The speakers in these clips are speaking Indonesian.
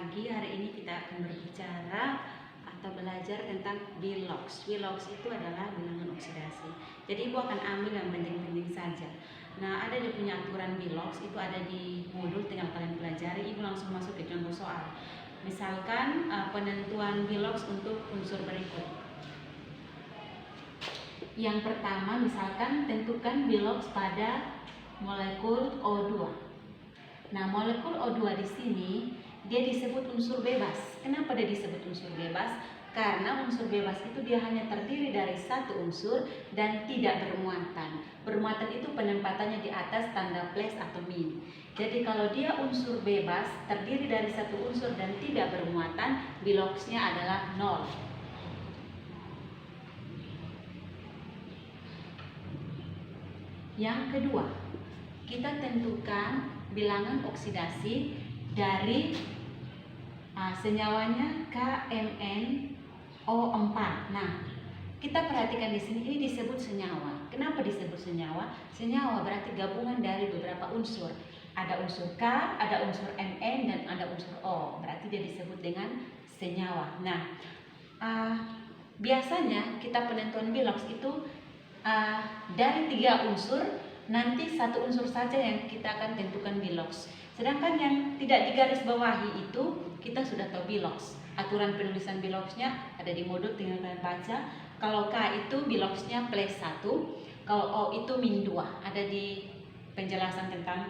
pagi. Hari ini kita akan berbicara atau belajar tentang Bilox. Bilox itu adalah bilangan oksidasi. Jadi Ibu akan ambil yang penting-penting saja. Nah, ada dia punya aturan Bilox, itu ada di modul, tinggal kalian pelajari. Ibu langsung masuk ke contoh soal. Misalkan penentuan Bilox untuk unsur berikut. Yang pertama, misalkan tentukan Bilox pada molekul O2. Nah, molekul O2 di sini dia disebut unsur bebas. Kenapa dia disebut unsur bebas? Karena unsur bebas itu dia hanya terdiri dari satu unsur dan tidak bermuatan. Bermuatan itu penempatannya di atas tanda plus atau min. Jadi kalau dia unsur bebas, terdiri dari satu unsur dan tidak bermuatan, Biloxnya adalah 0. Yang kedua, kita tentukan bilangan oksidasi dari senyawanya KMnO4. Nah, kita perhatikan di sini, ini disebut senyawa. Kenapa disebut senyawa? Senyawa berarti gabungan dari beberapa unsur. Ada unsur K, ada unsur Mn, dan ada unsur O. Berarti dia disebut dengan senyawa. Nah, biasanya kita penentuan Bilox itu dari 3 unsur, nanti satu unsur saja yang kita akan tentukan Bilox. Sedangkan yang tidak digarisbawahi itu kita sudah tahu Bilox. Aturan penulisan Biloxnya ada di modul, tinggal kalian baca. Kalau K itu Biloxnya plus 1, kalau O itu min 2. Ada di penjelasan tentang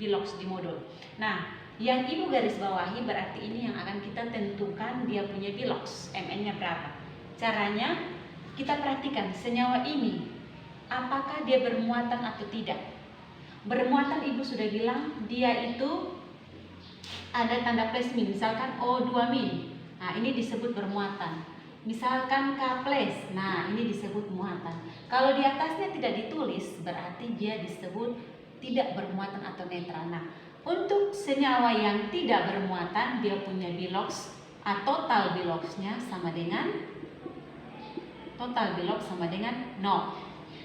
Bilox di modul. Nah, yang Ibu garis bawahi berarti ini yang akan kita tentukan dia punya Bilox, Mn-nya berapa. Caranya kita perhatikan senyawa ini apakah dia bermuatan atau tidak. Bermuatan Ibu sudah bilang dia itu ada tanda plus min, misalkan O2 min. Nah, ini disebut bermuatan. Misalkan K plus, nah ini disebut muatan. Kalau di atasnya tidak ditulis, berarti dia disebut tidak bermuatan atau netral. Nah, untuk senyawa yang tidak bermuatan, dia punya Bilox, total Biloxnya sama dengan 0.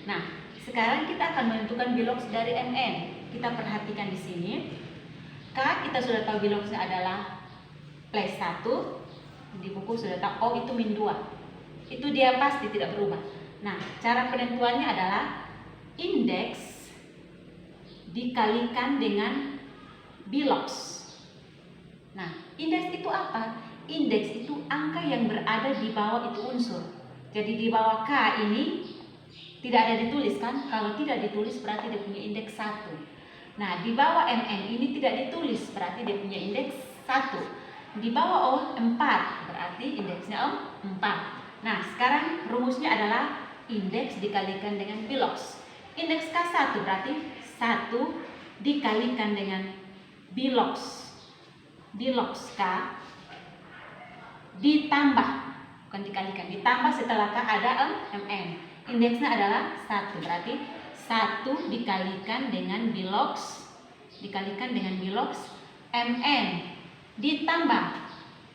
Nah, sekarang kita akan menentukan Bilox dari Mn. Kita perhatikan di sini. K kita sudah tahu Biloxnya adalah plus 1. Di buku sudah tahu O itu min 2. Itu dia pasti tidak berubah. Nah, cara penentuannya adalah indeks dikalikan dengan Bilox. Nah, indeks itu apa? Indeks itu angka yang berada di bawah itu unsur. Jadi di bawah K ini tidak ada ditulis kan? Kalau tidak ditulis berarti dia punya indeks 1. Nah, di bawah Mn ini tidak ditulis berarti dia punya indeks 1. Di bawah O 4 berarti indeksnya 4. Nah, sekarang rumusnya adalah indeks dikalikan dengan Bilox. Indeks K1 berarti 1 dikalikan dengan Bilox. Bilox K ditambah, bukan dikalikan, ditambah setelah K ada Mn. Indeksnya adalah 1, berarti 1 dikalikan dengan Bilox Mn ditambah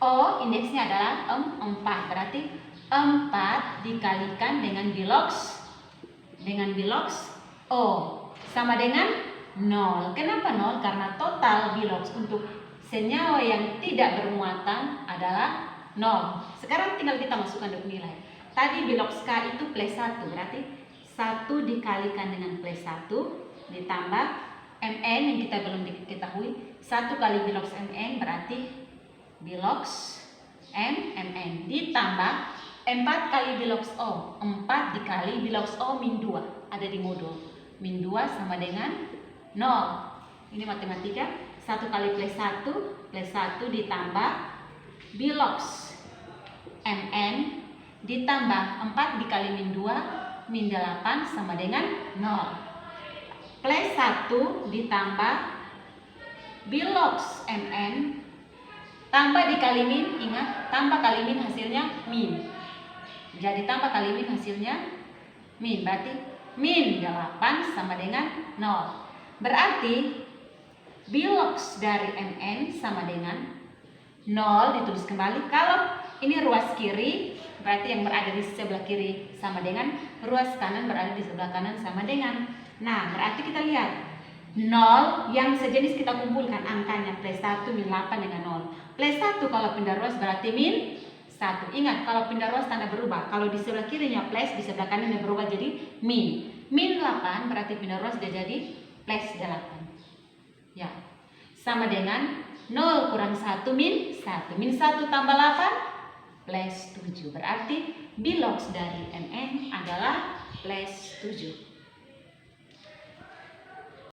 O, indeksnya adalah 4, berarti 4 dikalikan dengan Bilox O sama dengan 0. Kenapa 0? Karena total Bilox untuk senyawa yang tidak bermuatan adalah 0. Sekarang tinggal kita masukkan nilai. Tadi Bilox K itu plus 1, berarti 1 dikalikan dengan plus 1 ditambah Mn yang kita belum diketahui. 1 kali Bilox Mn berarti Bilox Mn ditambah 4 kali Bilox O. 4 dikali Bilox O min 2, ada di modul. Min 2 sama dengan 0. Ini matematika. 1 kali plus 1 ditambah Bilox Mn ditambah 4 dikali min 2, min 8 sama dengan 0. Plus 1 ditambah Bilox Mn tambah dikali min, ingat tambah kali min hasilnya min. Jadi tambah kali min hasilnya min, berarti min 8 sama dengan 0. Berarti Bilox dari Mn sama dengan 0, ditulis kembali. Kalau ini ruas kiri, berarti yang berada di sebelah kiri sama dengan ruas kanan berada di sebelah kanan sama dengan. Nah, berarti kita lihat 0 yang sejenis kita kumpulkan angkanya plus 1 min 8 dengan 0. Plus 1 kalau pindah ruas berarti min 1. Ingat kalau pindah ruas tanda berubah. Kalau di sebelah kirinya plus, di sebelah kanannya berubah jadi min. Min 8 berarti pindah ruas dia jadi plus 8. Ya. Sama dengan 0 kurang 1 min 1. Min 1 tambah 8 plus 7. Berarti bilox dari MN adalah plus 7.